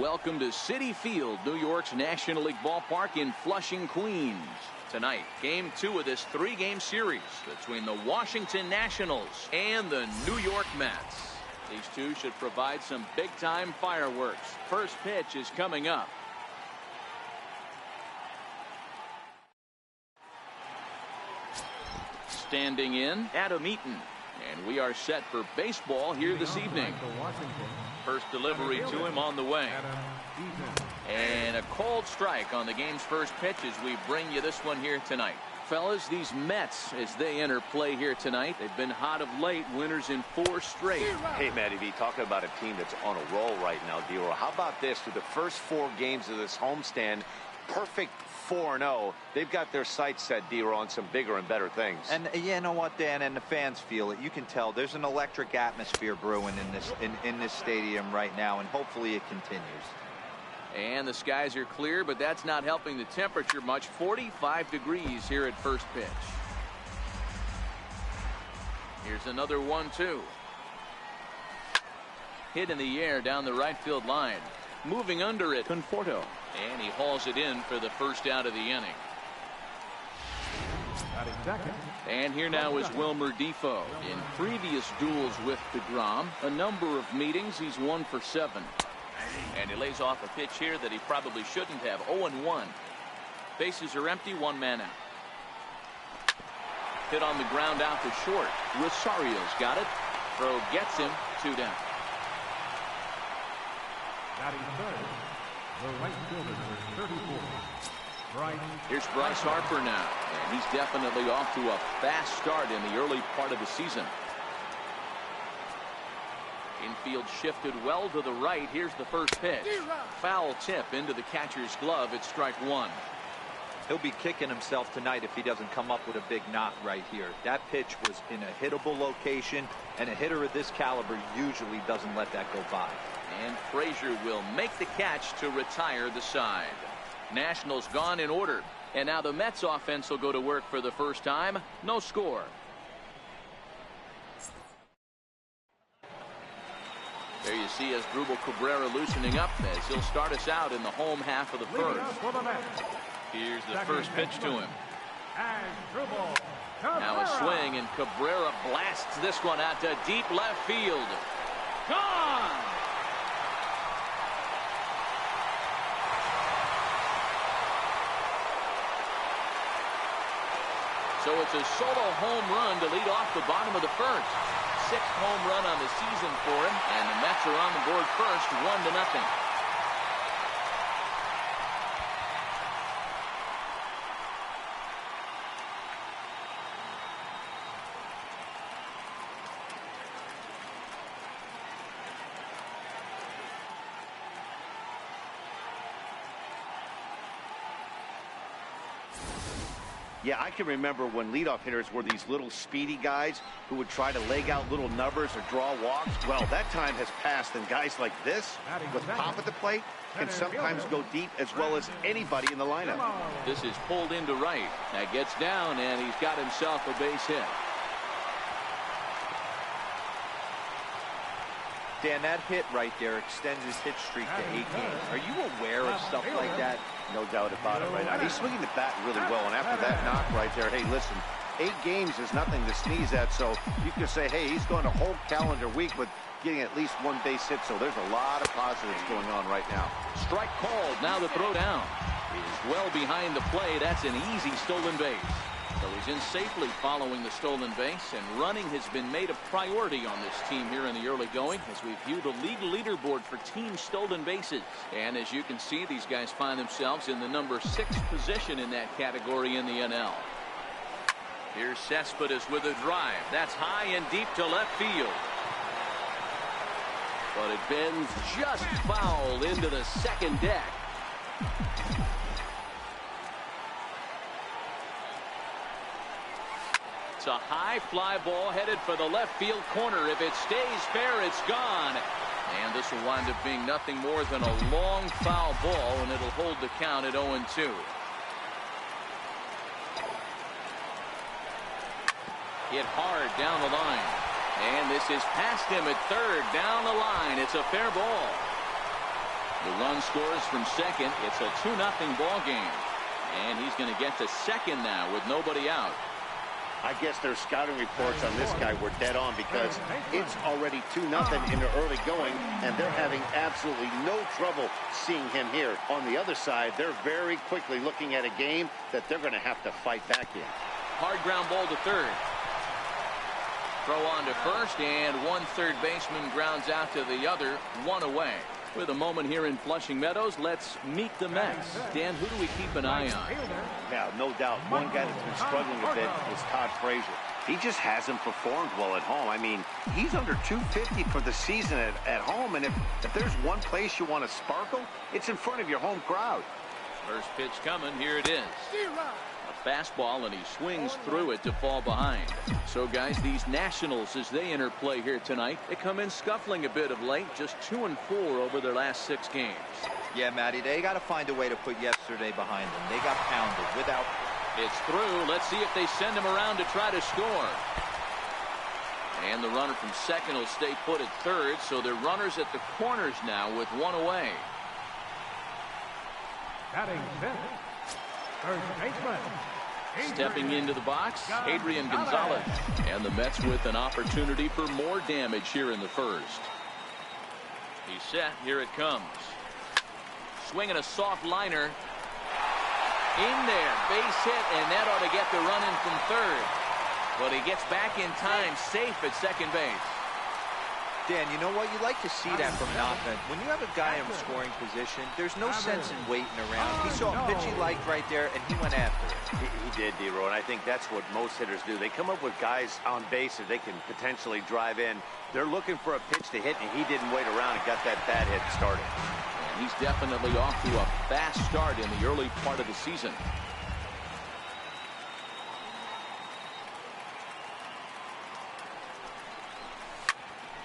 Welcome to Citi Field, New York's National League ballpark in Flushing, Queens. Tonight, game 2 of this 3-game series between the Washington Nationals and the New York Mets. These two should provide some big-time fireworks. First pitch is coming up. Standing in, Adam Eaton. And we are set for baseball here this evening. First delivery to him on the way. And a cold strike on the game's first pitch as we bring you this one here tonight. Fellas, these Mets, as they enter play here tonight, they've been hot of late, winners in 4 straight. Hey, Matty V, talking about a team that's on a roll right now, D-Roll. How about this? Through the first 4 games of this homestand, perfect 4-0. They've got their sights set, D-Roll, on some bigger and better things. And you know what, Dan, and the fans feel it. You can tell there's an electric atmosphere brewing in this stadium right now, and hopefully it continues. And the skies are clear, but that's not helping the temperature much. 45 degrees here at first pitch. Here's another 1-2. Hit in the air down the right field line. Moving under it, Conforto. And he hauls it in for the first out of the inning. And here now is Wilmer Difo. In previous duels with DeGrom, a number of meetings, he's 1 for 7. And he lays off a pitch here that he probably shouldn't have. 0-1. Bases are empty, 1 man out. Hit on the ground out to short. Rosario's got it. Throw gets him, 2 down. Here's Bryce Harper now, and he's definitely off to a fast start in the early part of the season. Infield shifted well to the right. Here's the first pitch. Foul tip into the catcher's glove. It's strike 1. He'll be kicking himself tonight if he doesn't come up with a big knock right here. That pitch was in a hittable location, and a hitter of this caliber usually doesn't let that go by. And Frazier will make the catch to retire the side. Nationals gone in order. And now the Mets offense will go to work for the first time. No score. There you see Asdrubal Cabrera loosening up as he'll start us out in the home half of the first. Here's the first pitch to him. Now a swing, and Cabrera blasts this one out to deep left field. Gone! So it's a solo home run to lead off the bottom of the first. 6th home run on the season for him, and the Mets are on the board first, 1-0. Yeah, I can remember when leadoff hitters were these little speedy guys who would try to leg out little numbers or draw walks. Well, that time has passed, and guys like this, with pop at the plate, can sometimes go deep as well as anybody in the lineup. This is pulled into right. That gets down, and he's got himself a base hit. Dan, that hit right there extends his hit streak to 8 games. Are you aware of stuff like that? No doubt about it right now. He's swinging the bat really well, and after that knock right there, hey, listen, 8 games is nothing to sneeze at, so you can say, hey, he's going a whole calendar week with getting at least 1 base hit, so there's a lot of positives going on right now. Strike called. Now the throw down. He's well behind the play. That's an easy stolen base. So he's in safely following the stolen base, and running has been made a priority on this team here in the early going as we view the league leaderboard for team stolen bases. And as you can see, these guys find themselves in the number 6 position in that category in the NL. Here's Cespedes with a drive. That's high and deep to left field. But it bends just foul into the second deck. It's a high fly ball headed for the left field corner. If it stays fair, it's gone. And this will wind up being nothing more than a long foul ball, and it'll hold the count at 0-2. Hit hard down the line. And this is past him at third, down the line. It's a fair ball. The run scores from second. It's a 2-0 ball game. And he's going to get to second now with nobody out. I guess their scouting reports on this guy were dead on because it's already 2-0 in the early going, and they're having absolutely no trouble seeing him here. On the other side, they're very quickly looking at a game that they're going to have to fight back in. Hard ground ball to third. Throw on to first, and one third baseman grounds out to the other, one away. With a moment here in Flushing Meadows, let's meet the Mets. Dan, who do we keep an eye on? Yeah, no doubt. One guy that's been struggling a bit is Todd Frazier. He just hasn't performed well at home. I mean, he's under 250 for the season at home, and if there's one place you want to sparkle, it's in front of your home crowd. First pitch coming. Here it is. A fastball, and he swings through it to fall behind. So, guys, these Nationals, as they enter play here tonight, they come in scuffling a bit of late, just 2-4 over their last 6 games. Yeah, Matty, they got to find a way to put yesterday behind them. They got pounded without. It's through. Let's see if they send him around to try to score. And the runner from second will stay put at third, so they're runners at the corners now with one away. Batting fifth, third baseman. Stepping into the box, Adrian Gonzalez. And the Mets with an opportunity for more damage here in the first. He's set. Here it comes. Swinging a soft liner. In there. Base hit, and that ought to get the run in from third. But he gets back in time, safe at second base. Dan, you know what? You like to see that from an offense. When you have a guy in scoring position, there's no sense in waiting around. He saw a pitch he liked right there, and he went after it. He did, D-Row, and I think that's what most hitters do. They come up with guys on base that they can potentially drive in. They're looking for a pitch to hit, and he didn't wait around and got that bad hit started. And he's definitely off to a fast start in the early part of the season.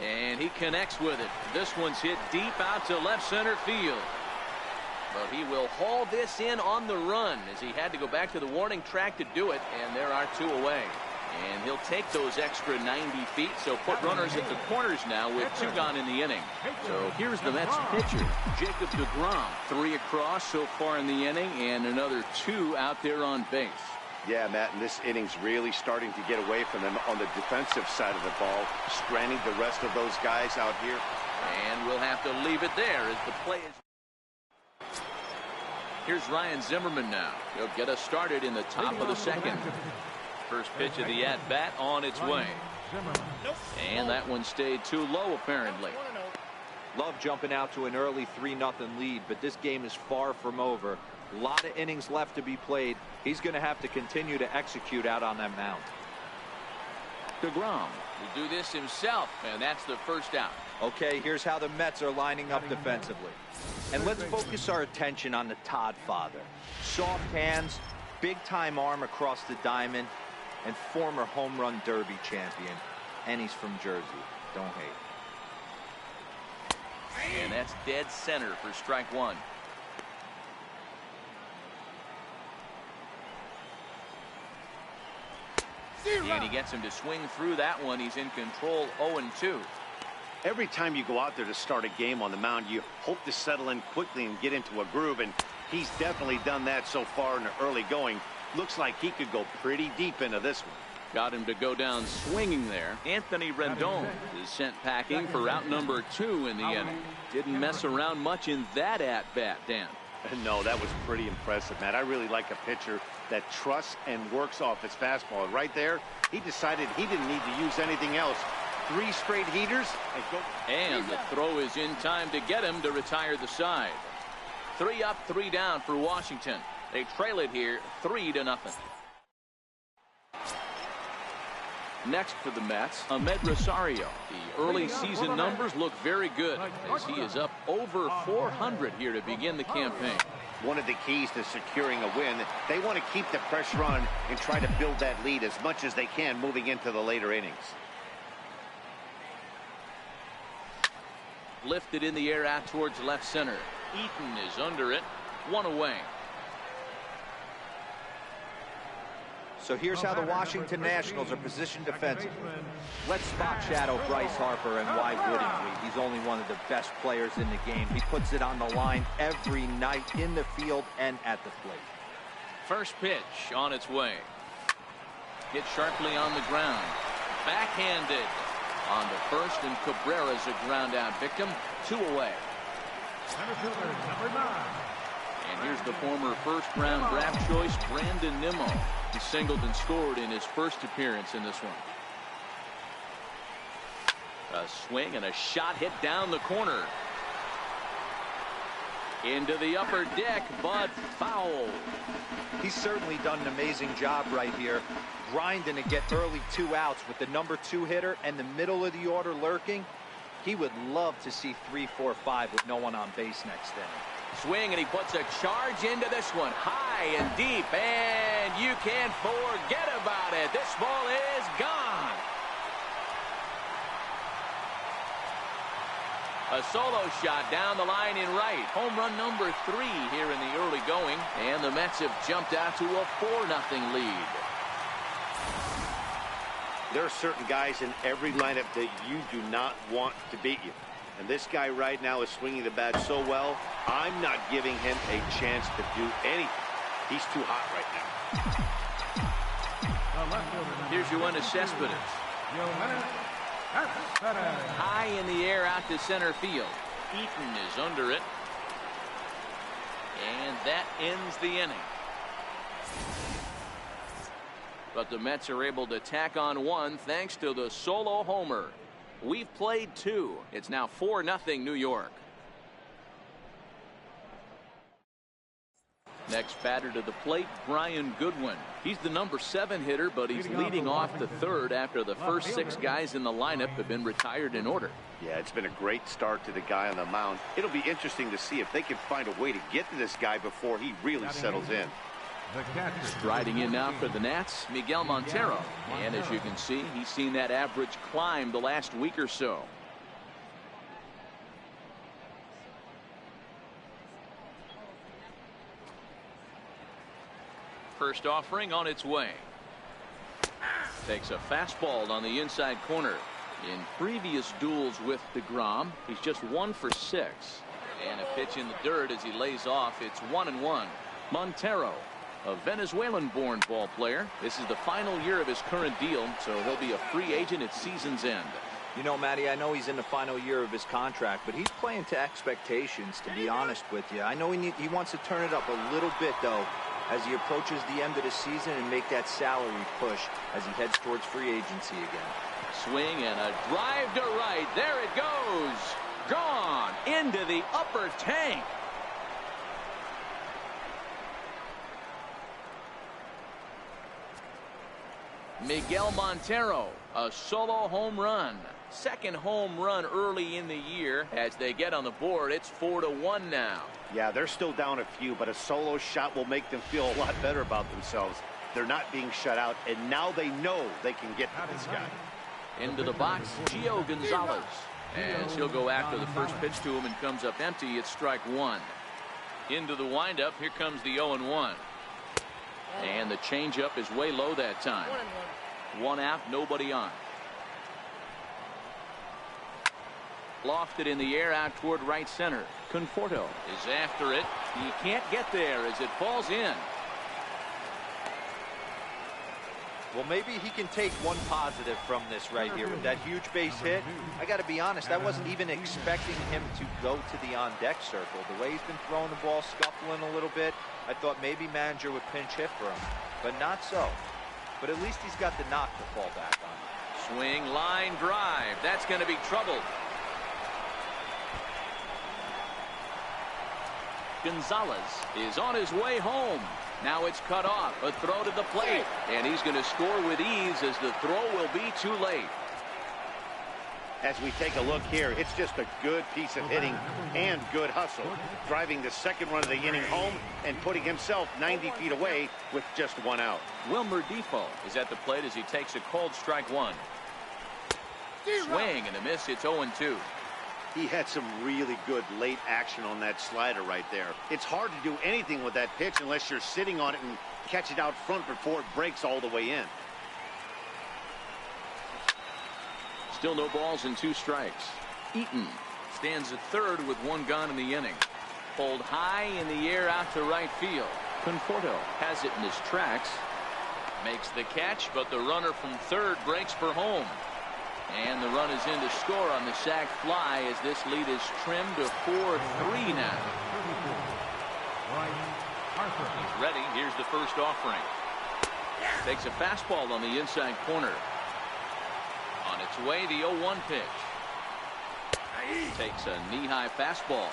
And he connects with it. This one's hit deep out to left center field. But he will haul this in on the run as he had to go back to the warning track to do it. And there are 2 away. And he'll take those extra 90 feet. So put runners at the corners now with 2 gone in the inning. So here's the Mets pitcher, Jacob deGrom. 3 across so far in the inning and another 2 out there on base. Yeah, Matt, and this inning's really starting to get away from them on the defensive side of the ball, stranding the rest of those guys out here. And we'll have to leave it there as the play is. Here's Ryan Zimmerman now. He'll get us started in the top of the second. First pitch of the at-bat on its way. And that one stayed too low, apparently. Love jumping out to an early 3-0 lead, but this game is far from over. A lot of innings left to be played. He's going to have to continue to execute out on that mound. deGrom will do this himself, and that's the first out. Okay, here's how the Mets are lining up defensively. And let's focus our attention on the Todd father. Soft hands, big-time arm across the diamond, and former home run derby champion. And he's from Jersey. Don't hate. And that's dead center for strike 1. And he gets him to swing through that one. He's in control, 0-2. Every time you go out there to start a game on the mound, you hope to settle in quickly and get into a groove, and he's definitely done that so far in the early going. Looks like he could go pretty deep into this one. Got him to go down swinging there. Anthony Rendon is sent packing for out number 2 in the inning. Didn't mess around much in that at-bat, Dan. No, that was pretty impressive, Matt. I really like a pitcher that trusts and works off his fastball. Right there, he decided he didn't need to use anything else. 3 straight heaters. And the throw is in time to get him to retire the side. 3 up, 3 down for Washington. They trail it here 3-0. Next for the Mets, Ahmed Rosario. The early season numbers look very good as he is up over 400 here to begin the campaign. One of the keys to securing a win, they want to keep the pressure on and try to build that lead as much as they can moving into the later innings. Lifted in the air out towards left center. Eaton is under it. 1 away. So here's how the Washington Nationals are positioned defensively. Let's spot shadow Bryce Harper, and why wouldn't we? He's only one of the best players in the game. He puts it on the line every night in the field and at the plate. First pitch on its way. Hit sharply on the ground. Backhanded on the first, and Cabrera's a ground out victim. 2 away. Center fielder, number 9. And here's the former first-round draft choice, Brandon Nimmo. He singled and scored in his first appearance in this one. A swing and a shot hit down the corner. Into the upper deck, but foul. He's certainly done an amazing job right here, grinding to get early 2 outs with the number 2 hitter and the middle of the order lurking. He would love to see 3, 4, 5 with no one on base next inning. Swing, and he puts a charge into this one, high and deep, and you can't forget about it. This ball is gone. A solo shot down the line in right. Home run number 3 here in the early going, and the Mets have jumped out to a 4-0 lead. There are certain guys in every lineup that you do not want to beat you. And this guy right now is swinging the bat so well, I'm not giving him a chance to do anything. He's too hot right The left fielder, Here's Yoenis Cespedes. High in the air out to center field. Eaton is under it. And that ends the inning. But the Mets are able to tack on 1 thanks to the solo homer. We've played 2. It's now 4-0 New York. Next batter to the plate, Brian Goodwin. He's the number 7 hitter, but he's leading off the 3rd after the first 6 guys in the lineup have been retired in order. Yeah, it's been a great start to the guy on the mound. It'll be interesting to see if they can find a way to get to this guy before he really settles in. Striding in now for the Nats, Miguel Montero. And as you can see, he's seen that average climb the last week or so. First offering on its way. Takes a fastball on the inside corner. In previous duels with DeGrom, he's just 1 for 6. And a pitch in the dirt as he lays off. It's 1-1. Montero, a Venezuelan-born ball player. This is the final year of his current deal, so he'll be a free agent at season's end. You know, Matty, I know he's in the final year of his contract, but he's playing to expectations, to be honest with you. I know he wants to turn it up a little bit, though, as he approaches the end of the season and make that salary push as he heads towards free agency again. Swing and a drive to right. There it goes. Gone into the upper tank. Miguel Montero, a solo home run. Second home run early in the year. As they get on the board, it's 4-1 now. Yeah, they're still down a few, but a solo shot will make them feel a lot better about themselves. They're not being shut out, and now they know they can get to this guy. Into the box, Gio Gonzalez. And he'll go after the first pitch to him and comes up empty. It's strike 1. Into the windup, here comes the 0-1. And the changeup is way low that time. 1 out, nobody on. Lofted in the air out toward right center. Conforto is after it. He can't get there as it falls in. Well, maybe he can take one positive from this right here with that huge base hit. I got to be honest, I wasn't even expecting him to go to the on-deck circle. The way he's been throwing the ball, scuffling a little bit, I thought maybe manager would pinch hit for him, but not so. But at least he's got the knock to fall back on. Swing, line drive. That's going to be trouble. Gonzalez is on his way home. Now it's cut off. A throw to the plate. And he's going to score with ease as the throw will be too late. As we take a look here, it's just a good piece of hitting and good hustle. Driving the second run of the inning home and putting himself 90 feet away with just 1 out. Wilmer Defoe is at the plate as he takes a cold strike 1. Swing and a miss. It's 0-2. He had some really good late action on that slider right there. It's hard to do anything with that pitch unless you're sitting on it and catch it out front before it breaks all the way in. Still no balls and 2 strikes. Eaton stands at third with 1 gone in the inning. Pulled high in the air out to right field. Conforto has it in his tracks. Makes the catch, but the runner from third breaks for home. And the run is in to score on the sac fly as this lead is trimmed to 4-3 now. He's ready. Here's the first offering. Takes a fastball on the inside corner. On its way, the 0-1 pitch. Takes a knee-high fastball.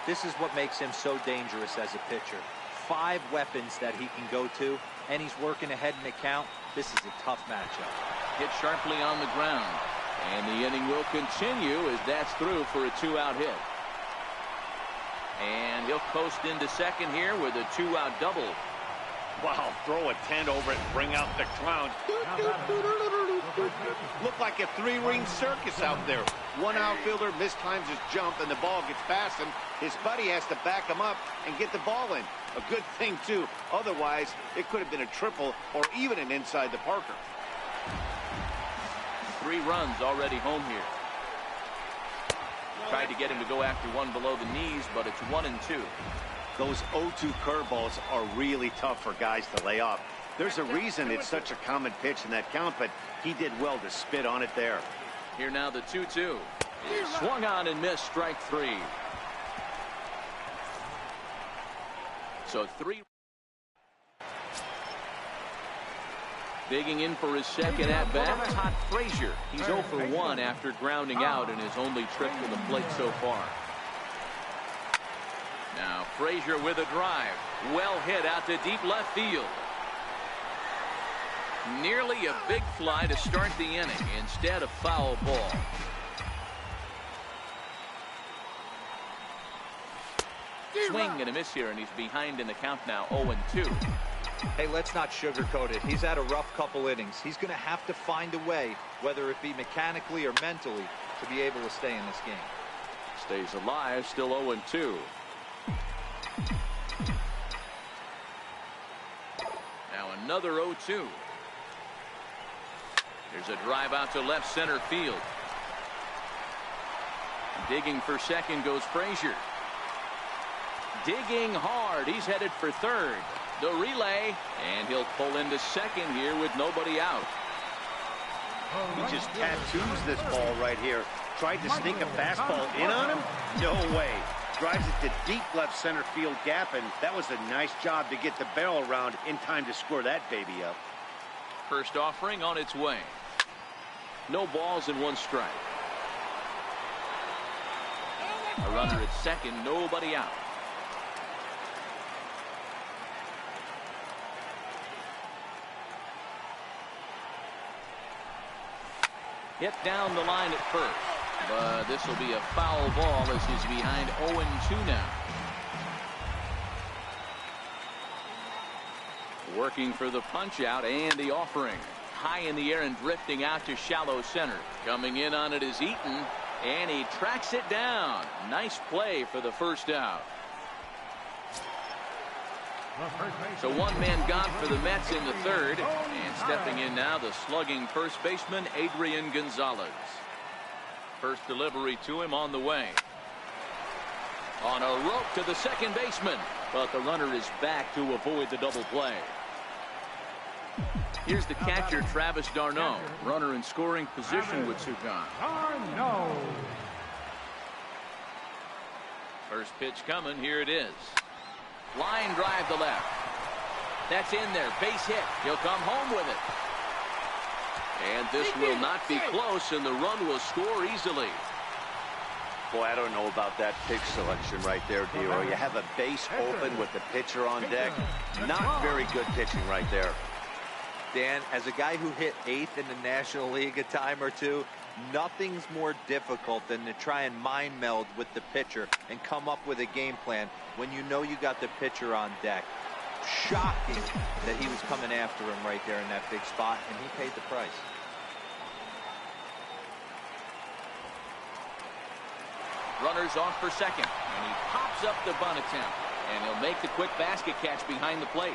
This is what makes him so dangerous as a pitcher. 5 weapons that he can go to, and he's working ahead in the count. This is a tough matchup. Hit sharply on the ground, and the inning will continue as that's through for a 2-out hit. And he'll coast into second here with a 2-out double. Wow, throw a tent over it and bring out the clowns. Look like a 3-ring circus out there. One outfielder mistimes his jump and the ball gets past him. His buddy has to back him up and get the ball in. A good thing too. Otherwise it could have been a triple or even an inside the Parker. 3 runs already home here. Tried to get him to go after one below the knees, but it's 1-2. Those 0-2 curveballs are really tough for guys to lay off. There's a reason it's such a common pitch in that count, but he did well to spit on it there. Here now the 2-2. Swung on and missed, strike 3. So 3. Digging in for his second at-bat, Todd Frazier. He's 0 for 1 after grounding out in his only trip to the plate so far. Now Frazier with a drive. Well hit out to deep left field. Nearly a big fly to start the inning. Instead, a foul ball. Swing and a miss here, and he's behind in the count now, 0-2. Hey, let's not sugarcoat it. He's had a rough couple innings. He's going to have to find a way, whether it be mechanically or mentally, to be able to stay in this game. Stays alive, still 0-2. Now another 0-2. There's a drive out to left center field. Digging for second goes Frazier. Digging hard. He's headed for third. The relay, and he'll pull into second here with nobody out. He just tattoos this ball right here. Tried to sneak a fastball in on him? No way. Drives it to deep left center field gap, and that was a nice job to get the barrel around in time to score that baby up. First offering on its way. No balls and 1 strike. A runner at second, nobody out. Hit down the line at first, but this will be a foul ball as he's behind 0-2 now. Working for the punch out and the offering. High in the air and drifting out to shallow center. Coming in on it is Eaton, and he tracks it down. Nice play for the first out. So 1 man gone for the Mets in the third, and stepping in now the slugging first baseman Adrian Gonzalez. First delivery to him on the way. On a rope to the second baseman, but the runner is back to avoid the double play. Here's the catcher, Travis d'Arnaud. Runner in scoring position with 2 gone. First pitch coming. Here it is. Line drive to left. That's in there. Base hit. He'll come home with it. And this will not be close, and the run will score easily. Boy, I don't know about that pitch selection right there, D-Roy. You have a base open with the pitcher on deck. Not very good pitching right there. Dan, as a guy who hit 8th in the National League a time or two, nothing's more difficult than to try and mind meld with the pitcher and come up with a game plan when you know you got the pitcher on deck. Shocking that he was coming after him right there in that big spot, and he paid the price. Runners off for second, and he pops up the bunt attempt, and he'll make the quick basket catch behind the plate.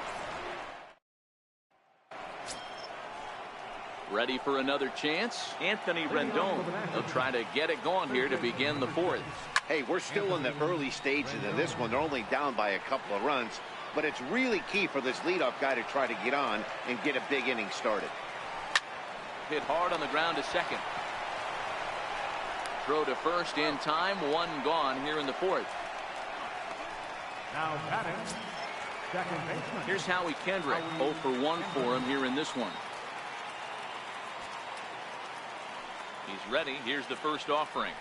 Ready for another chance? Anthony Rendon. He'll try to get it going here to begin the fourth. Hey, we're still in the early stages of this one. They're only down by a couple of runs, but it's really key for this leadoff guy to try to get on and get a big inning started. Hit hard on the ground to second. Throw to first in time. One gone here in the fourth. Now batting, second baseman. Here's Howie Kendrick. 0 for 1 for him here in this one. He's ready. Here's the first offering.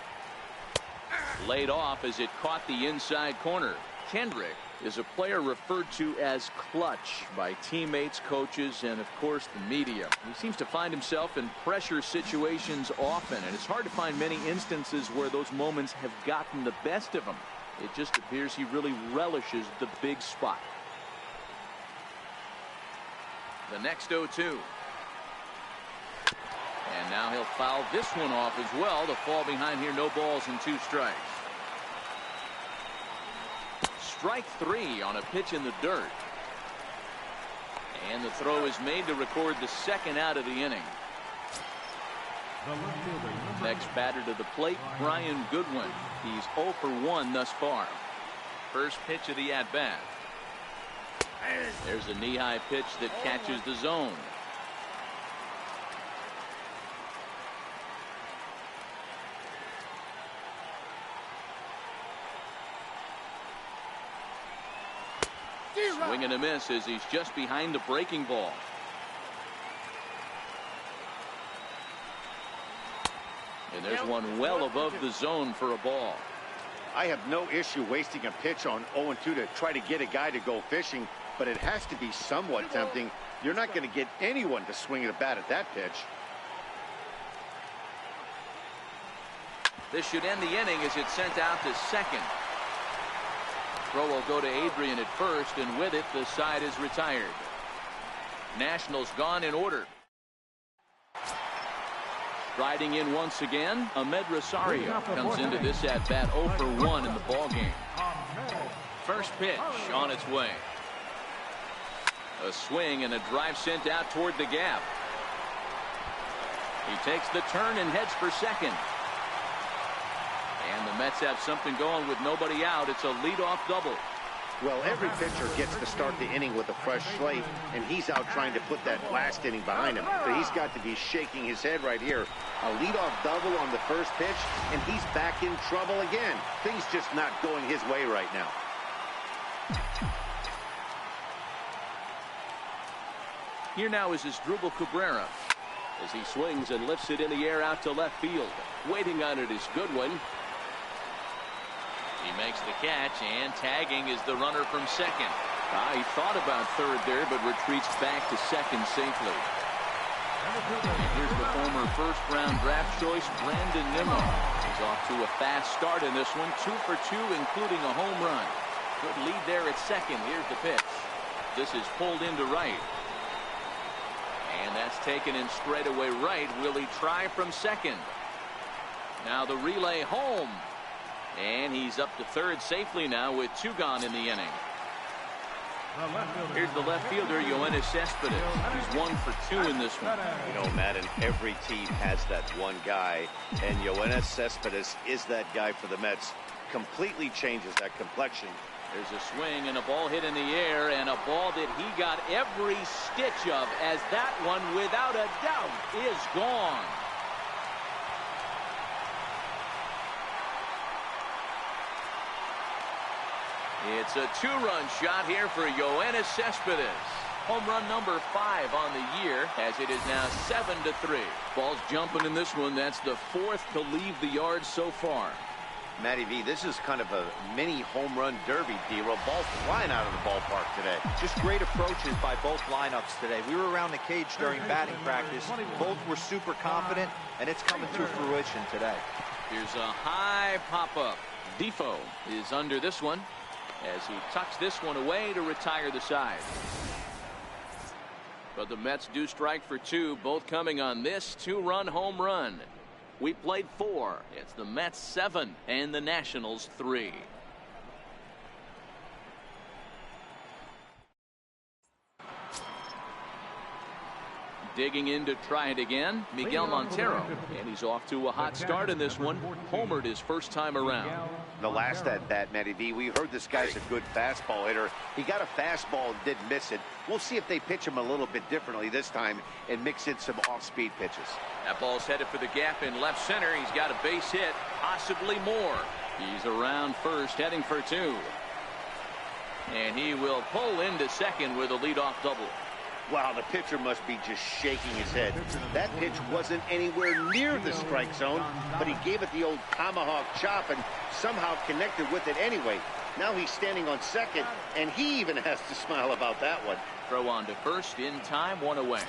Laid off as it caught the inside corner. Kendrick is a player referred to as clutch by teammates, coaches, and of course the media. He seems to find himself in pressure situations often, and it's hard to find many instances where those moments have gotten the best of him. It just appears he really relishes the big spot. The next 0-2. And now he'll foul this one off as well. The fall behind here, no balls and 2 strikes. Strike 3 on a pitch in the dirt. And the throw is made to record the second out of the inning. Next batter to the plate, Brian Goodwin. He's 0 for 1 thus far. First pitch of the at-bat. There's a knee-high pitch that catches the zone. Swing and a miss as he's just behind the breaking ball. And there's one well above the zone for a ball. I have no issue wasting a pitch on 0-2 to try to get a guy to go fishing, but it has to be somewhat tempting. You're not going to get anyone to swing at a bat at that pitch. This should end the inning as it's sent out to second. Throw will go to Adrian at first, and with it, the side is retired. Nationals gone in order. Riding in once again, Ahmed Rosario comes into this at-bat 0 for 1 in the ballgame. First pitch on its way. A swing and a drive sent out toward the gap. He takes the turn and heads for second. And the Mets have something going with nobody out. It's a leadoff double. Well, every pitcher gets to start the inning with a fresh slate, and he's out trying to put that last inning behind him. But he's got to be shaking his head right here. A leadoff double on the first pitch, and he's back in trouble again. Things just not going his way right now. Here now is Asdrubal Cabrera as he swings and lifts it in the air out to left field. Waiting on it is Goodwin. He makes the catch, and tagging is the runner from second. He thought about third there, but retreats back to second safely. And here's the former first-round draft choice, Brandon Nimmo. He's off to a fast start in this one, 2 for 2, including a home run. Good lead there at second. Here's the pitch. This is pulled into right. And that's taken in straightaway right. Will he try from second? Now the relay home. And he's up to third safely now with 2 gone in the inning. Here's the left fielder, Yoenis Cespedes. He's 1 for 2 in this one. You know, Madden, every team has that one guy, and Yoenis Cespedes is that guy for the Mets. Completely changes that complexion. There's a swing and a ball hit in the air, and a ball that he got every stitch of, as that one, without a doubt, is gone. It's a 2-run shot here for Yoenis Cespedes. Home run number 5 on the year, as it is now 7-3. Ball's jumping in this one. That's the 4th to leave the yard so far. Matty V, this is kind of a mini home run derby, D-Roll. Ball's flying out of the ballpark today. Just great approaches by both lineups today. We were around the cage during batting practice. Both were super confident, and it's coming to fruition today. Here's a high pop-up. Defoe is under this one as he tucks this one away to retire the side. But the Mets do strike for 2, both coming on this 2-run home run. We played 4. It's the Mets 7 and the Nationals 3. Digging in to try it again, Miguel Montero. And he's off to a hot start in this one. Homered his first time around. The last at bat, Matty V, we heard this guy's a good fastball hitter. He got a fastball and didn't miss it. We'll see if they pitch him a little bit differently this time and mix in some off-speed pitches. That ball's headed for the gap in left center. He's got a base hit, possibly more. He's around first, heading for 2. And he will pull into second with a leadoff double. Wow, the pitcher must be just shaking his head. That pitch wasn't anywhere near the strike zone, but he gave it the old tomahawk chop and somehow connected with it anyway. Now he's standing on second, and he even has to smile about that one. Throw on to first, in time, 1 away.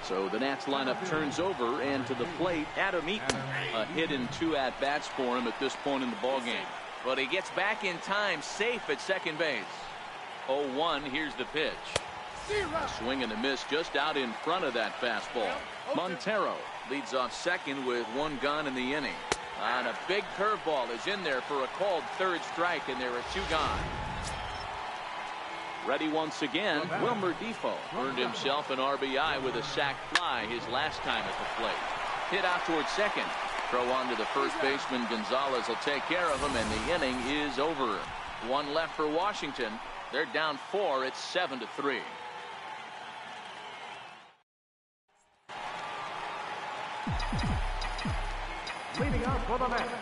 So the Nats lineup turns over, and to the plate, Adam Eaton. A hit in 2 at-bats for him at this point in the ballgame. But he gets back in time, safe at second base. 0-1, here's the pitch. A swing and a miss just out in front of that fastball. Montero leads off second with 1 gone in the inning. And a big curveball is in there for a called 3rd strike, and there are 2 gone. Ready once again, Wilmer Defoe earned himself an RBI with a sac fly his last time at the plate. Hit out towards second. Throw on to the first baseman. Gonzalez will take care of him, and the inning is over. 1 left for Washington. They're down 4. It's 7-3. Leading out for the Mets.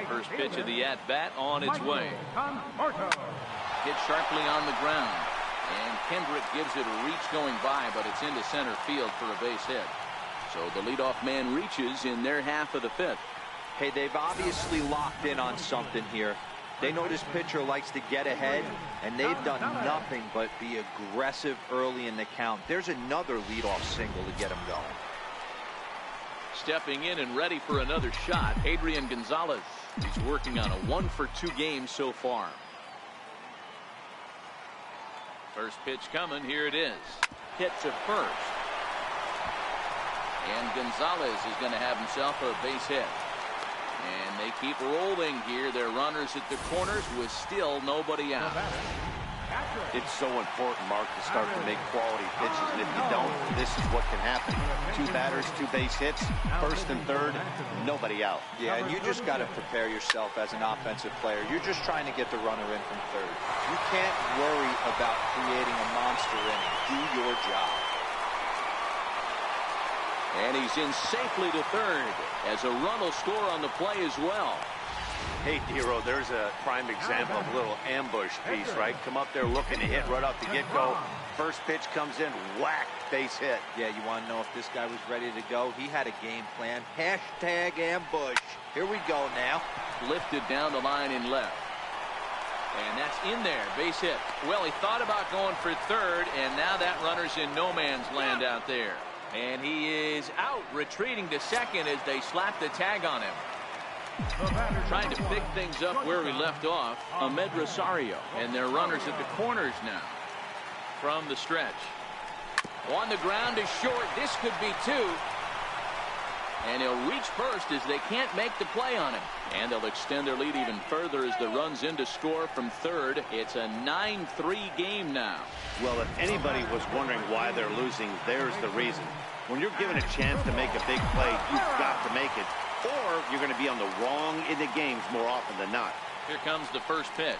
First pitch of the at-bat on its way. Hit sharply on the ground. And Kendrick gives it a reach going by, but it's into center field for a base hit. So the leadoff man reaches in their half of the 5th. Hey, they've obviously locked in on something here. They know this pitcher likes to get ahead, and they've done nothing but be aggressive early in the count. There's another leadoff single to get him going. Stepping in and ready for another shot, Adrian Gonzalez. He's working on a 1-for-2 game so far. First pitch coming. Here it is. Hit to first. And Gonzalez is going to have himself a base hit. And they keep rolling here. They're runners at the corners with still nobody out. It's so important, Mark, to start to make quality pitches, and if you don't, this is what can happen. 2 batters, 2 base hits, first and third, nobody out. Yeah, and you just got to prepare yourself as an offensive player. You're just trying to get the runner in from third. You can't worry about creating a monster inning. Do your job. And he's in safely to third as a run will score on the play as well. Hey, Dero, there's a prime example of a little ambush piece, right? Come up there looking to hit right off the get-go. First pitch comes in, whack, base hit. Yeah, you want to know if this guy was ready to go? He had a game plan. Hashtag ambush. Here we go now. Lifted down the line in left. And that's in there, base hit. Well, he thought about going for third, and now that runner's in no man's land out there. And he is out, retreating to second as they slap the tag on him. Trying to pick things up where we left off, Ahmed Rosario. And their runners at the corners now. From the stretch. On the ground is short. This could be 2. And he'll reach first as they can't make the play on him. And they'll extend their lead even further as the run's in to score from third. It's a 9-3 game now. Well, if anybody was wondering why they're losing, there's the reason. When you're given a chance to make a big play, you've got to make it. Or you're going to be on the wrong end of games more often than not. Here comes the first pitch.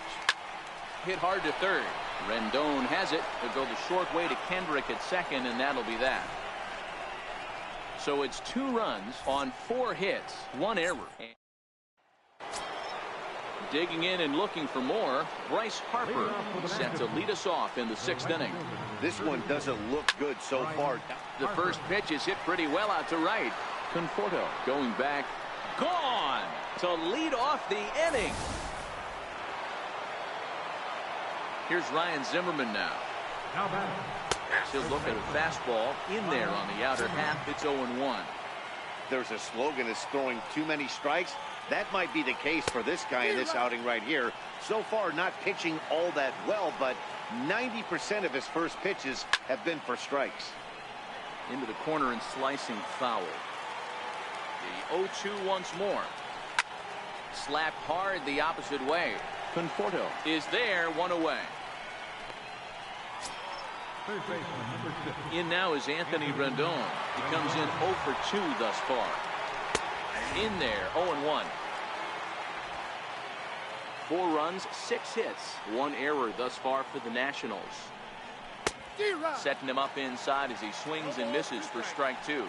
Hit hard to third. Rendon has it. He'll go the short way to Kendrick at second, and that'll be that. So it's 2 runs on 4 hits, 1 error. Digging in and looking for more, Bryce Harper set to lead us off in the 6th inning. This one doesn't look good so far. The first pitch is hit pretty well out to right. Conforto going back, gone to lead off the inning. Here's Ryan Zimmerman now. He'll look at a fastball in there on the outer half. It's 0-1. There's a slogan that's throwing too many strikes. That might be the case for this guy in this outing right here. So far, not pitching all that well, but 90% of his first pitches have been for strikes. Into the corner and slicing foul. The 0-2 once more. Slapped hard the opposite way. Conforto is there, one away. In now is Anthony Rendon. He comes in 0 for 2 thus far. In there, 0-1. 4 runs, 6 hits, 1 error thus far for the Nationals. Setting him up inside as he swings and misses for strike 2.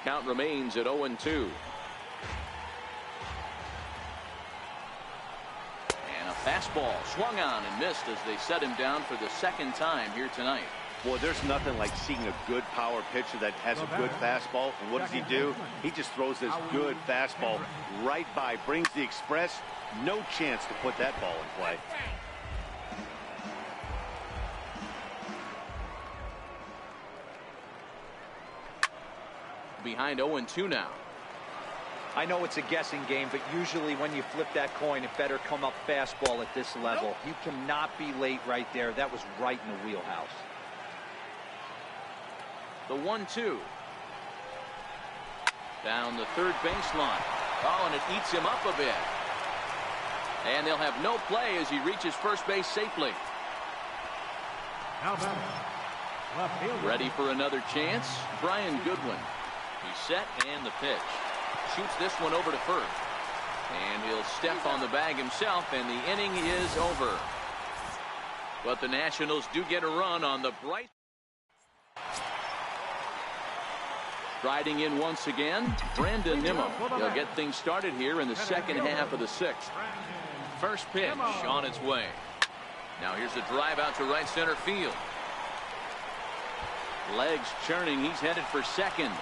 Count remains at 0-2. And a fastball swung on and missed as they set him down for the 2nd time here tonight. Boy, there's nothing like seeing a good power pitcher that has a good fastball. And what does he do? He just throws this good fastball right by, brings the express. No chance to put that ball in play. Behind 0-2 now. I know it's a guessing game, but usually when you flip that coin, it better come up fastball at this level. You cannot be late right there. That was right in the wheelhouse. The 1-2. Down the third baseline. Oh, and it eats him up a bit. And they'll have no play as he reaches first base safely. Ready for another chance. Brian Goodwin. He's set and the pitch. Shoots this one over to first. And he'll step on the bag himself, and the inning is over. But the Nationals do get a run on the bright. Riding in once again, Brandon Nimmo. He'll get things started here in the 2nd half of the 6th. First pitch on its way. Now here's a drive out to right center field. Legs churning. He's headed for second.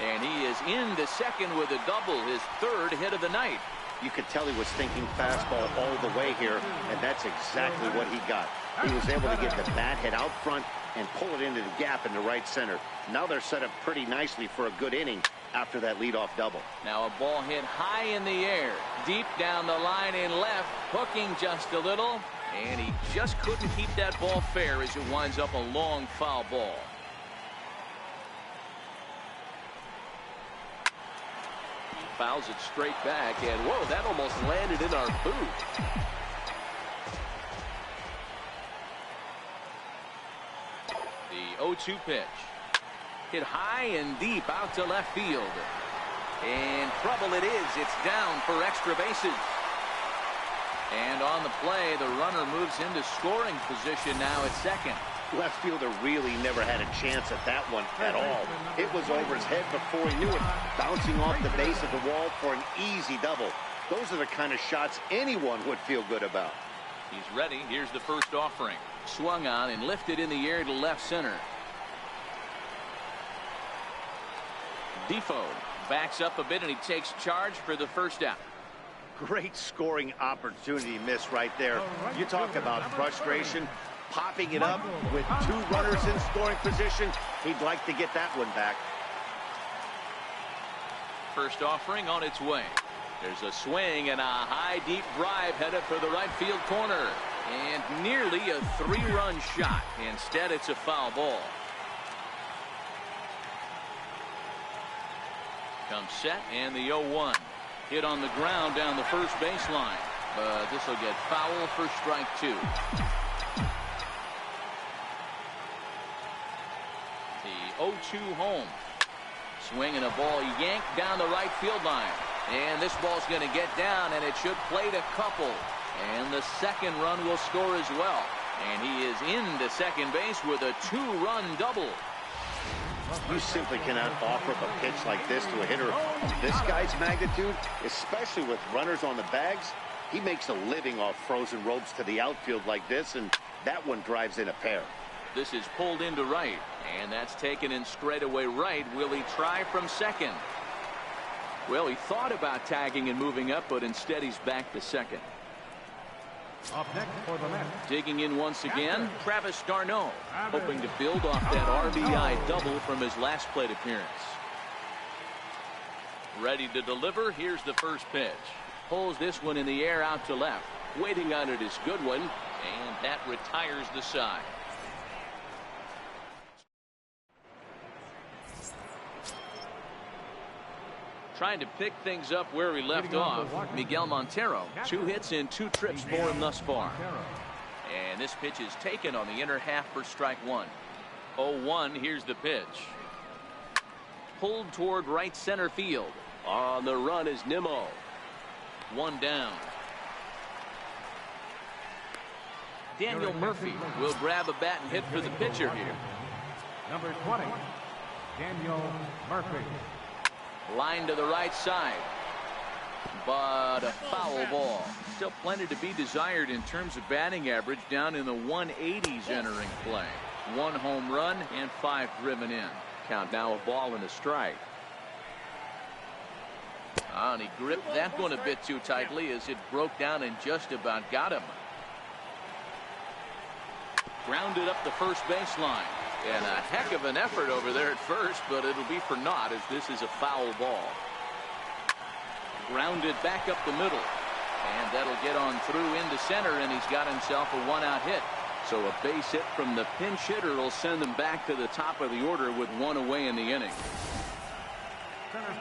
And he is into second with a double, his 3rd hit of the night. You could tell he was thinking fastball all the way here, and that's exactly what he got. He was able to get the bat head out front and pull it into the gap in the right center. Now they're set up pretty nicely for a good inning after that leadoff double. Now a ball hit high in the air, deep down the line in left, hooking just a little, and he just couldn't keep that ball fair as it winds up a long foul ball. Fouls it straight back, and whoa, that almost landed in our boot. The 0-2 pitch. Hit high and deep out to left field. And trouble it is. It's down for extra bases. And on the play, the runner moves into scoring position now at second. Left fielder really never had a chance at that one at all. It was over his head before he knew it, bouncing off the base of the wall for an easy double. Those are the kind of shots anyone would feel good about. He's ready. Here's the first offering. Swung on and lifted in the air to left center. Defoe backs up a bit and he takes charge for the first out. Great scoring opportunity miss right there. You talk about frustration. Popping it up with 2 runners in scoring position. He'd like to get that one back. First offering on its way. There's a swing and a high deep drive headed for the right field corner. And nearly a 3-run shot. Instead, it's a foul ball. Comes set and the 0-1. Hit on the ground down the first baseline. But this will get foul for strike 2. The 0-2 home. Swinging a ball yanked down the right field line. And this ball's going to get down, and it should plate a couple. And the second run will score as well. And he is into second base with a 2-run double. You simply cannot offer up a pitch like this to a hitter of this guy's magnitude, especially with runners on the bags. He makes a living off frozen ropes to the outfield like this, and that one drives in a pair. This is pulled into right, and that's taken in straightaway right. Will he try from second? Well, he thought about tagging and moving up, but instead he's back to second. Up next for the Mets. Digging in once again, Travis d'Arnaud, hoping to build off that RBI double from his last plate appearance. Ready to deliver. Here's the first pitch. Pulls this one in the air out to left. Waiting on it is Goodwin, and that retires the side. Trying to pick things up where he left off. Miguel Montero, 2 hits in 2 trips for him thus far. And this pitch is taken on the inner half for strike 1. 0-1. Here's the pitch. Pulled toward right center field. On the run is Nimmo. 1 down. Daniel Murphy will grab a bat and hit for the pitcher here. Number 20, Daniel Murphy. Line to the right side, but a foul ball. Still plenty to be desired in terms of batting average, down in the 180s entering play. 1 home run and 5 driven in. Count now a ball and a strike. And he gripped that one a bit too tightly as it broke down and just about got him. Grounded up the first baseline. And a heck of an effort over there at first, but it'll be for naught as this is a foul ball. Grounded back up the middle. And that'll get on through into center, and he's got himself a 1-out hit. So a base hit from the pinch hitter will send them back to the top of the order with 1 away in the inning.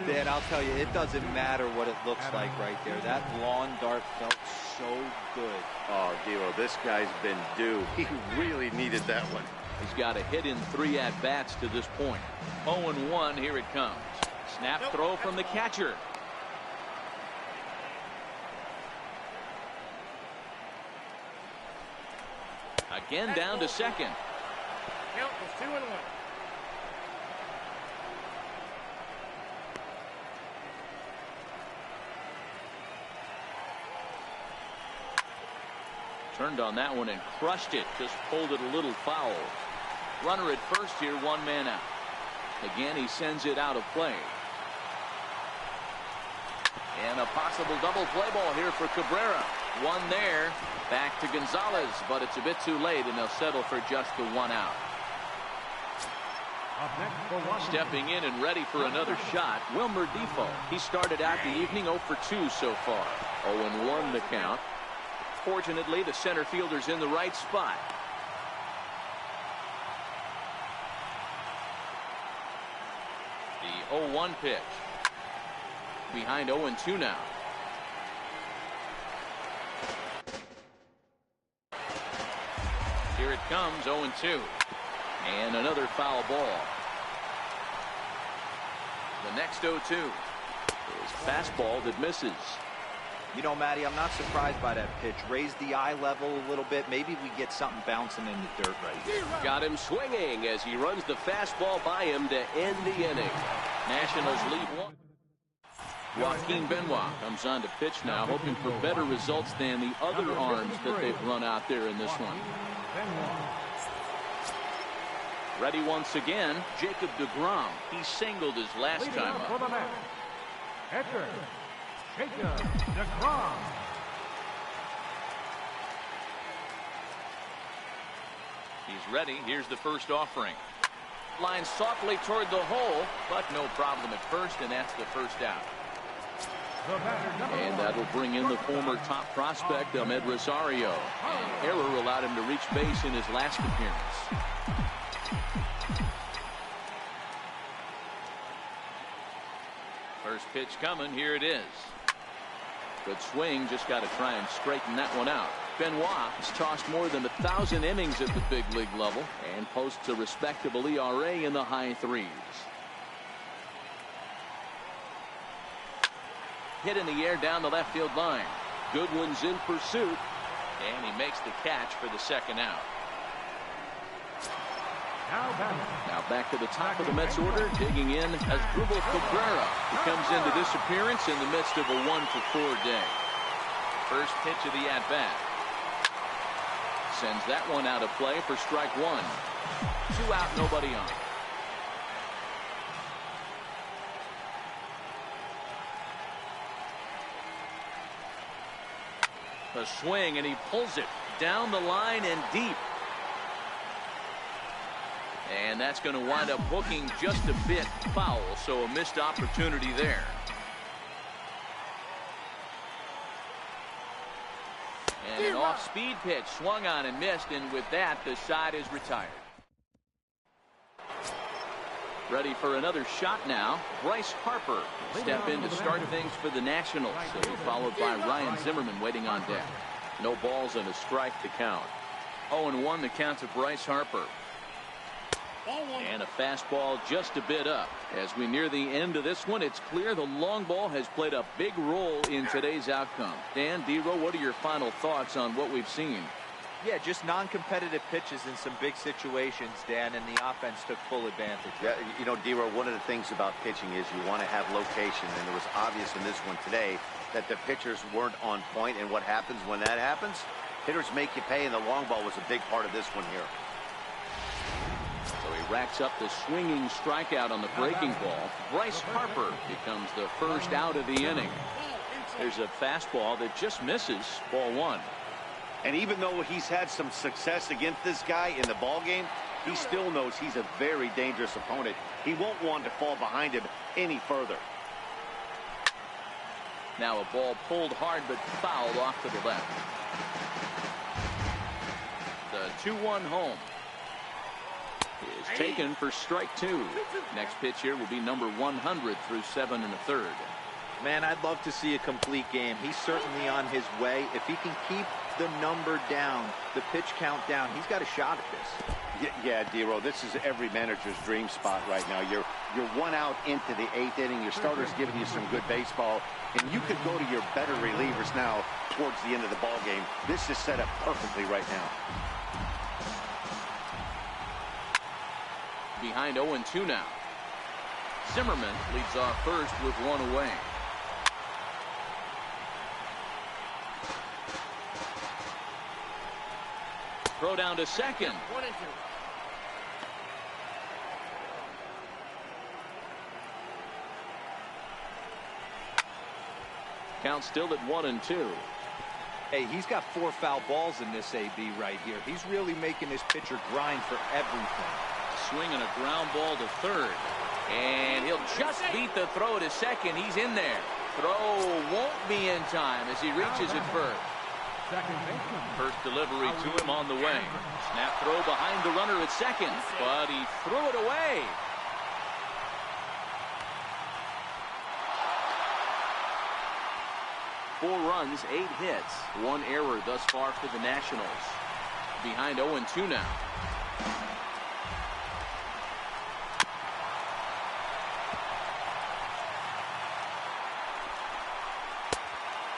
Dan, I'll tell you, it doesn't matter what it looks like right there. That lawn dart felt so good. Oh, D'Lo, this guy's been due. He really needed that one. He's got a hit in 3 at-bats to this point. 0-1, here it comes. Snap throw from the catcher. Again down to second. Count was 2-1. Turned on that one and crushed it. Just pulled it a little foul. Runner at first here, 1 man out. Again, he sends it out of play. And a possible double play ball here for Cabrera. 1 there. Back to Gonzalez, but it's a bit too late, and they'll settle for just the 1 out. Stepping in and ready for another shot, Wilmer Defoe. He started out the evening 0 for 2 so far. 0-1 the count. Fortunately, the center fielder's in the right spot. The 0-1 pitch. Behind 0-2 now. Here it comes, 0-2. And another foul ball. The next 0-2 is fastball that misses. You know, Matty, I'm not surprised by that pitch. Raise the eye level a little bit. Maybe we get something bouncing in the dirt right here. Got him swinging as he runs the fastball by him to end the inning. Nationals lead 1. Joaquin Benoit comes on to pitch now, hoping for better results than the other arms that they've run out there in this one. Ready once again, Jacob deGrom. He singled his last time up. Jacob deGrom. He's ready. Here's the first offering. Line softly toward the hole, but no problem at first, and that's the first out. And that'll bring in the former top prospect, Ahmed Rosario. An error allowed him to reach base in his last appearance. First pitch coming. Here it is. Good swing. Just got to try and straighten that one out. Benoit has tossed more than 1,000 innings at the big league level and posts a respectable ERA in the high 3s. Hit in the air down the left field line. Goodwin's in pursuit, and he makes the catch for the second out. Now back to the top of the Mets order, digging in as Asdrubal Cabrera, who comes into this appearance in the midst of a 1-for-4 day. First pitch of the at-bat. Sends that one out of play for strike 1. 2 out, nobody on. A swing, and he pulls it down the line and deep. And that's going to wind up hooking just a bit foul, so a missed opportunity there. And an off-speed pitch swung on and missed, and with that, the side is retired. Ready for another shot now. Bryce Harper will step in to start things for the Nationals. He'll be followed by Ryan Zimmerman waiting on deck. No balls and a strike to count. 0-1 the count to Bryce Harper. And a fastball just a bit up. As we near the end of this one, it's clear the long ball has played a big role in today's outcome. Dan, D-Row, what are your final thoughts on what we've seen? Yeah, just non-competitive pitches in some big situations, Dan, and the offense took full advantage. Yeah, you know, D-Row, one of the things about pitching is you want to have location, and it was obvious in this one today that the pitchers weren't on point, and what happens when that happens? Hitters make you pay, and the long ball was a big part of this one here. So he racks up the swinging strikeout on the breaking ball. Bryce Harper becomes the first out of the inning. There's a fastball that just misses. Ball one. And even though he's had some success against this guy in the ball game, he still knows he's a very dangerous opponent. He won't want to fall behind him any further. Now a ball pulled hard but fouled off to the left. The 2-1 home is taken for strike two. Next pitch here will be number 100 through 7 1/3. Man, I'd love to see a complete game. He's certainly on his way. If he can keep the number down, the pitch count down, he's got a shot at this. Yeah, D-Row, this is every manager's dream spot right now. You're 1 out into the 8th inning. Your starter's giving you some good baseball, and you could go to your better relievers now towards the end of the ball game. This is set up perfectly right now. Behind 0-2 now. Zimmerman leads off first with 1 away. Throw down to second. 1-2. Count still at 1-2. Hey, he's got 4 foul balls in this AB right here. He's really making his pitcher grind for everything. Swing and a ground ball to third. And he'll just beat the throw to second. He's in there. Throw won't be in time as he reaches it first. First delivery to him on the way. Snap throw behind the runner at second, but he threw it away. Four runs, 8 hits, 1 error thus far for the Nationals. Behind 0-2 now.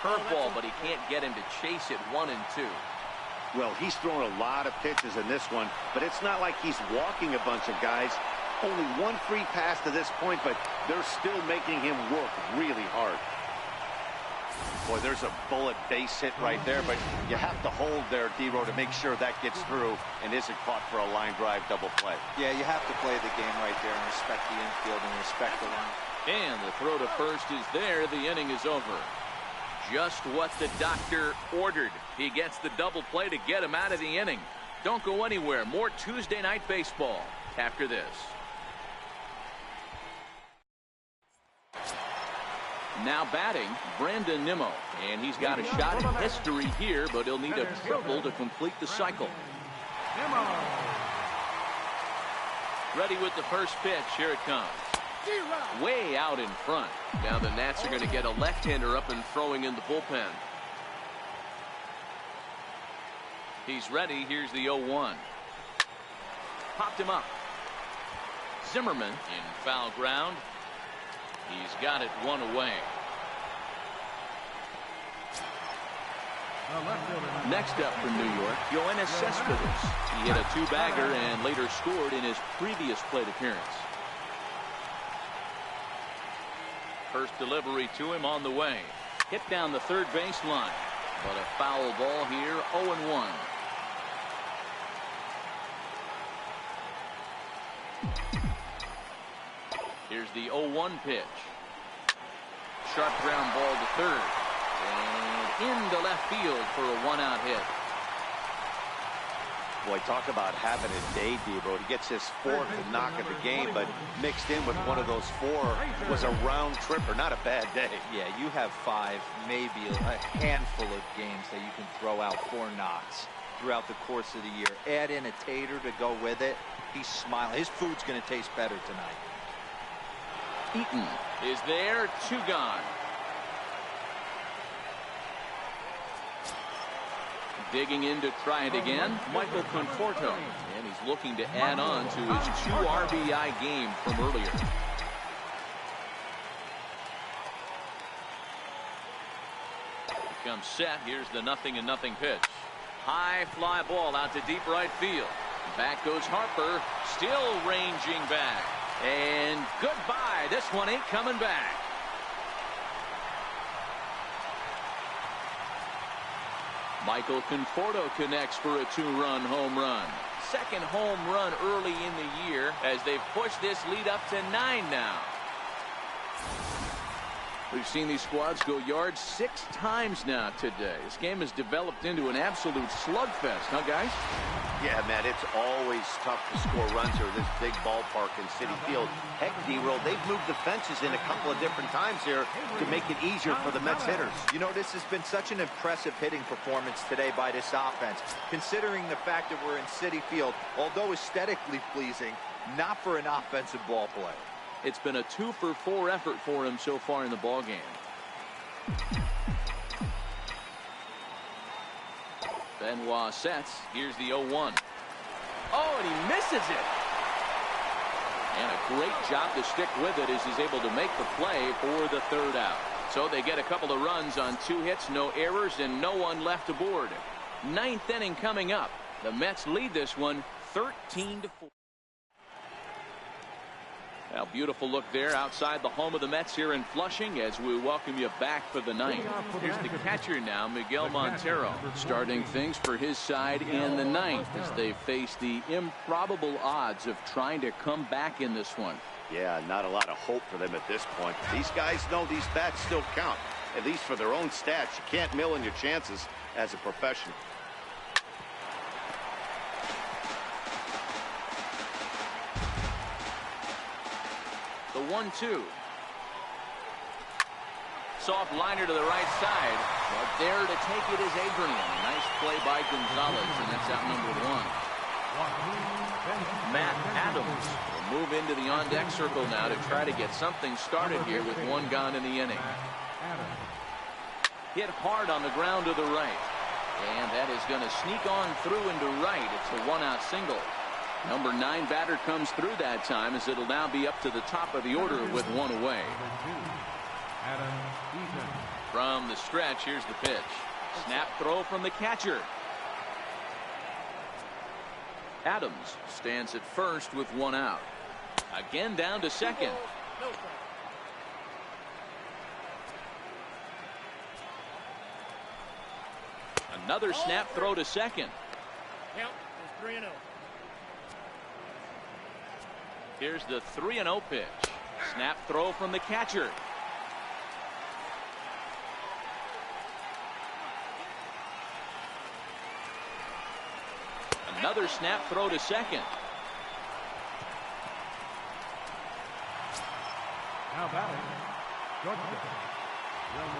Curveball, but he can't get him to chase it. 1-2. Well, he's thrown a lot of pitches in this one, but it's not like he's walking a bunch of guys. Only 1 free pass to this point, but they're still making him work really hard. Boy, there's a bullet base hit right there, but you have to hold there, D-Row, to make sure that gets through and isn't caught for a line drive double play. Yeah, you have to play the game right there and respect the infield and respect the line. And the throw to first is there. The inning is over. Just what the doctor ordered. He gets the double play to get him out of the inning. Don't go anywhere. More Tuesday Night Baseball after this. Now batting, Brandon Nimmo. And he's got a shot at history here, but he'll need a triple to complete the cycle. Ready with the first pitch. Here it comes. Way out in front. Now the Nats are going to get a left-hander up and throwing in the bullpen. He's ready. Here's the 0-1. Popped him up. Zimmerman in foul ground. He's got it 1 away. Next up from New York, Yoenis Cespedes. He hit a 2-bagger and later scored in his previous plate appearance. First delivery to him on the way. Hit down the third baseline. But a foul ball here, 0-1. Here's the 0-1 pitch. Sharp ground ball to third. And into left field for a 1-out hit. Boy, talk about having a day, D-Row. He gets his 4th knock of the game, but mixed in with one of those 4 was a round tripper. Not a bad day. Yeah, you have 5, maybe a handful of games that you can throw out 4 knocks throughout the course of the year. Add in a tater to go with it. He's smiling. His food's going to taste better tonight. Eaton is there, 2 gone. Digging in to try it again, Michael Conforto, and he's looking to add on to his 2 RBI game from earlier. Comes set. Here's the 0-0 pitch. High fly ball out to deep right field. Back goes Harper, still ranging back, and goodbye. This one ain't coming back. Michael Conforto connects for a 2-run home run. Second home run early in the year as they've pushed this lead up to 9 now. We've seen these squads go yards 6 times now today. This game has developed into an absolute slugfest, huh, guys? Yeah, man, it's always tough to score runs here, this big ballpark in Citi Field. Heck, D-Roll, they've moved the fences in a couple of different times here to make it easier for the Mets hitters. You know, this has been such an impressive hitting performance today by this offense, considering the fact that we're in Citi Field, although aesthetically pleasing, not for an offensive ball play. It's been a 2-for-4 effort for him so far in the ballgame. Benoit sets. Here's the 0-1. Oh, and he misses it. And a great job to stick with it as he's able to make the play for the 3rd out. So they get a couple of runs on 2 hits, no errors, and no one left aboard. 9th inning coming up. The Mets lead this one 13-4. Now, beautiful look there outside the home of the Mets here in Flushing as we welcome you back for the 9th. Here's the catcher now, Miguel Montero, starting things for his side in the 9th as they face the improbable odds of trying to come back in this one. Yeah, not a lot of hope for them at this point. These guys know these bats still count, at least for their own stats. You can't mill in your chances as a professional. The 1-2. Soft liner to the right side. But there to take it is Adrian. Nice play by Gonzalez, and that's out number 1. Matt Adams will move into the on-deck circle now to try to get something started here with 1 gone in the inning. Hit hard on the ground to the right. And that is going to sneak on through into right. It's a 1-out single. Number 9 batter comes through that time as it'll now be up to the top of the order with 1 away. From the stretch, here's the pitch. Snap throw from the catcher. Adams stands at first with 1 out. Again down to second. Another snap throw to second. Count is 3-0. Here's the 3-0 pitch. Snap throw from the catcher. Another snap throw to second. Now batting,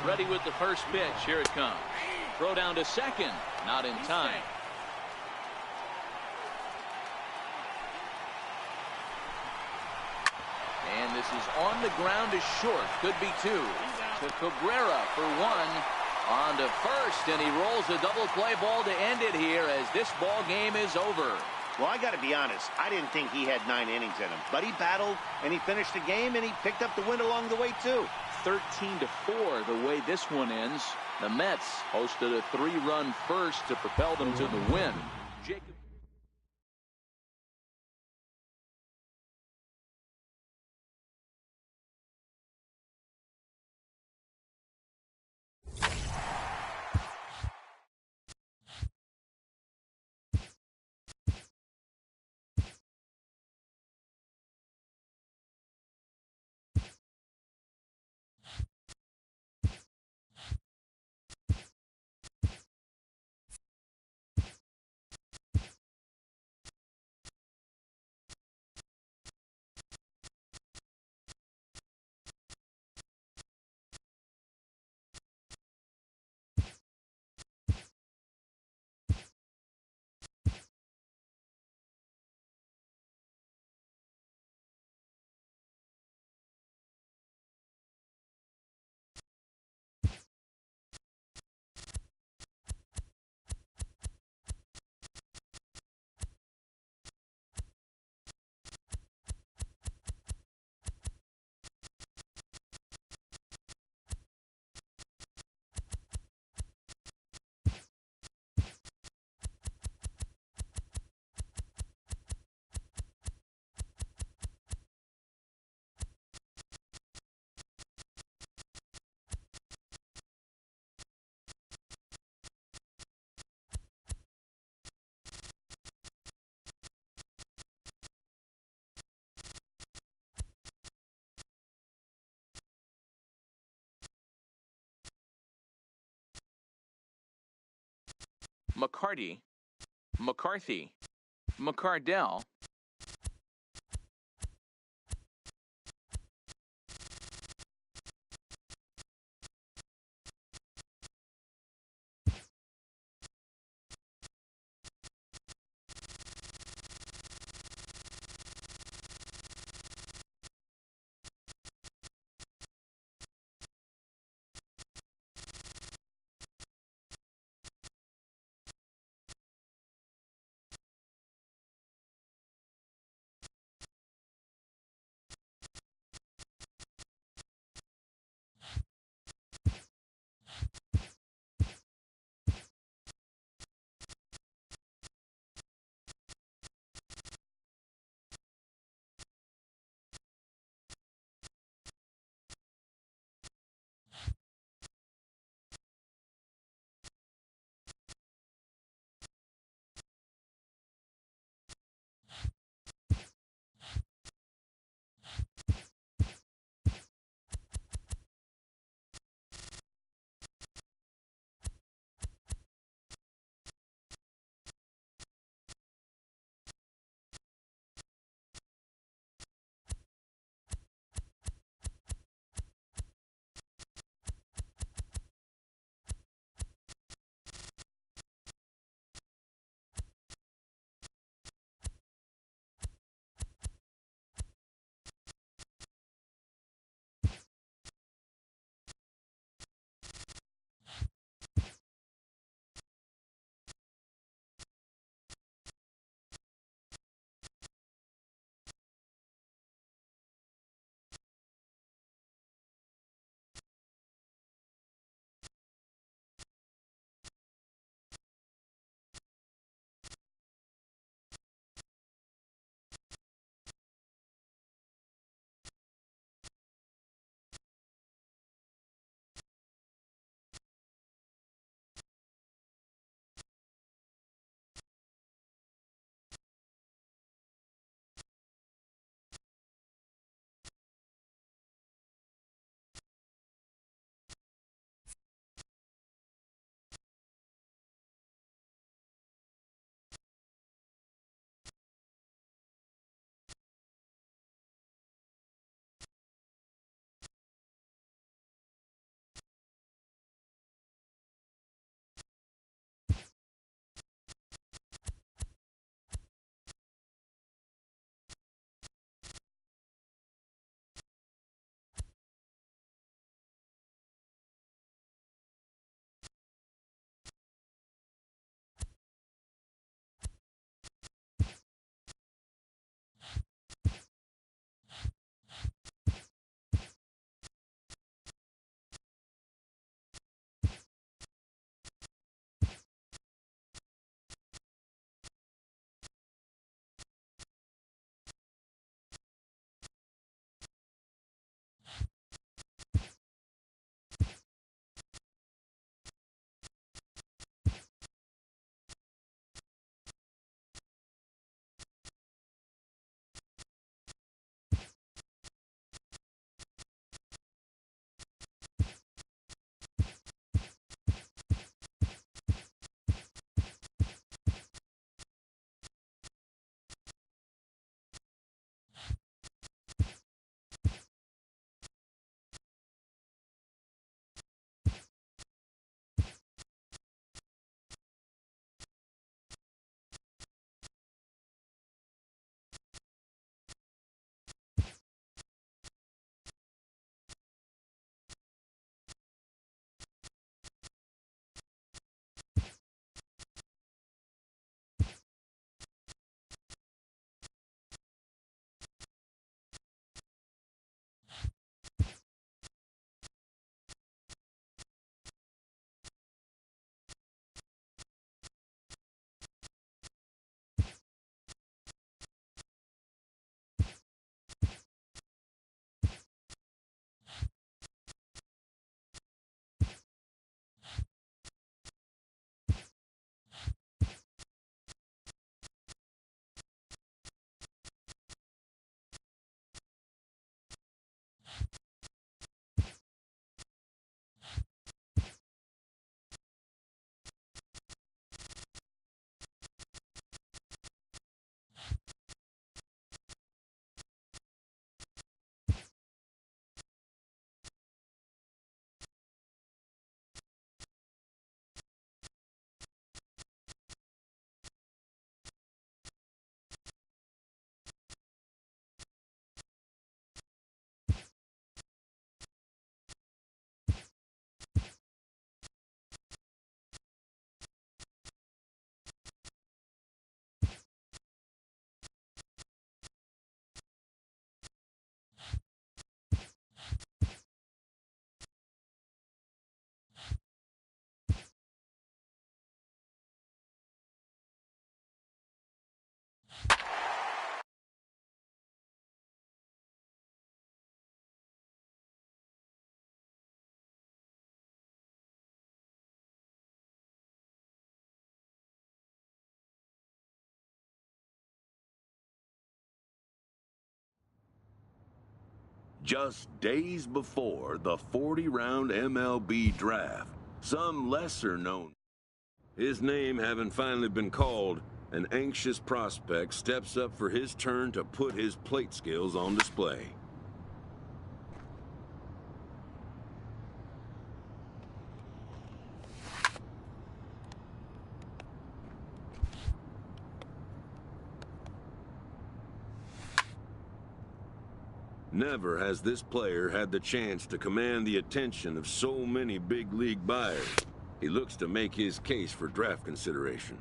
Ready with the first pitch. Here it comes. Throw down to second. Not in time. And this is on the ground to short. Could be 2. To Cabrera for 1. On to first, and he rolls a double play ball to end it here as this ball game is over. Well, I got to be honest. I didn't think he had 9 innings in him, but he battled and he finished the game and he picked up the win along the way too. 13-4 the way this one ends. The Mets posted a 3-run first to propel them to the win. Jacob McCarty, McCarthy, McCardell, Just days before the 40-round MLB draft, some lesser known. His name having finally been called, an anxious prospect steps up for his turn to put his plate skills on display. Never has this player had the chance to command the attention of so many big league buyers. He looks to make his case for draft consideration.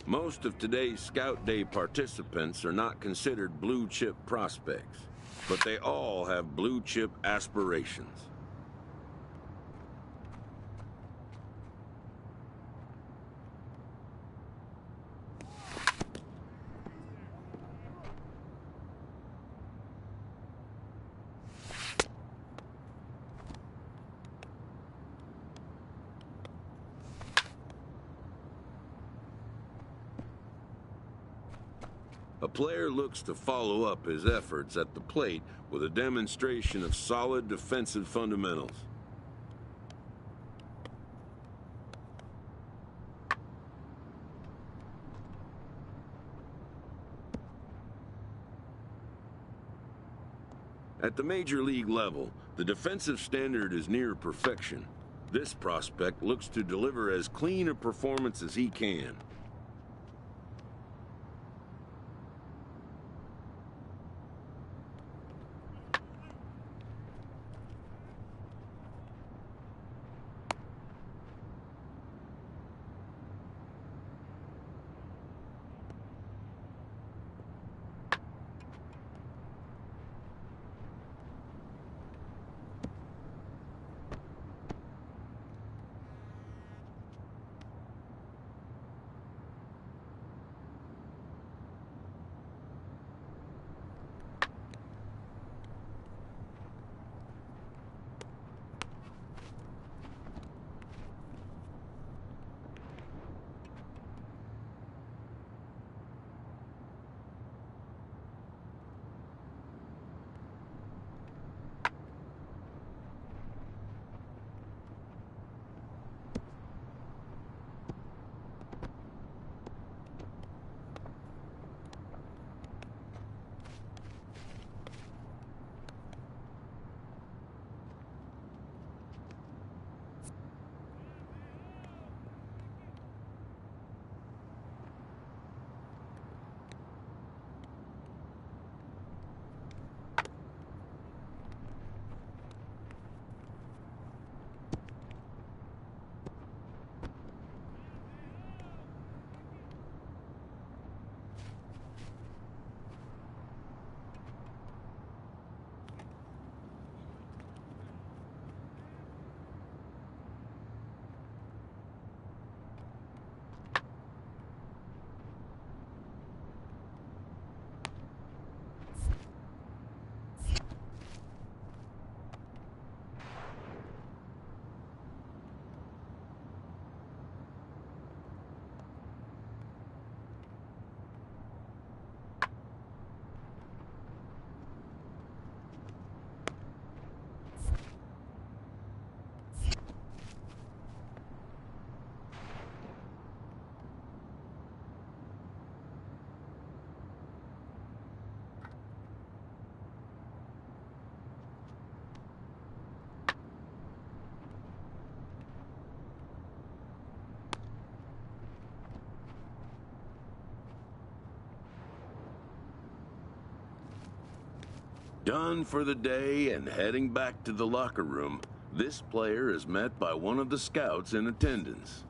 Most of today's Scout Day participants are not considered blue-chip prospects, but they all have blue-chip aspirations. A player looks to follow up his efforts at the plate with a demonstration of solid defensive fundamentals. At the major league level, the defensive standard is near perfection. This prospect looks to deliver as clean a performance as he can. Done for the day and heading back to the locker room, this player is met by one of the scouts in attendance.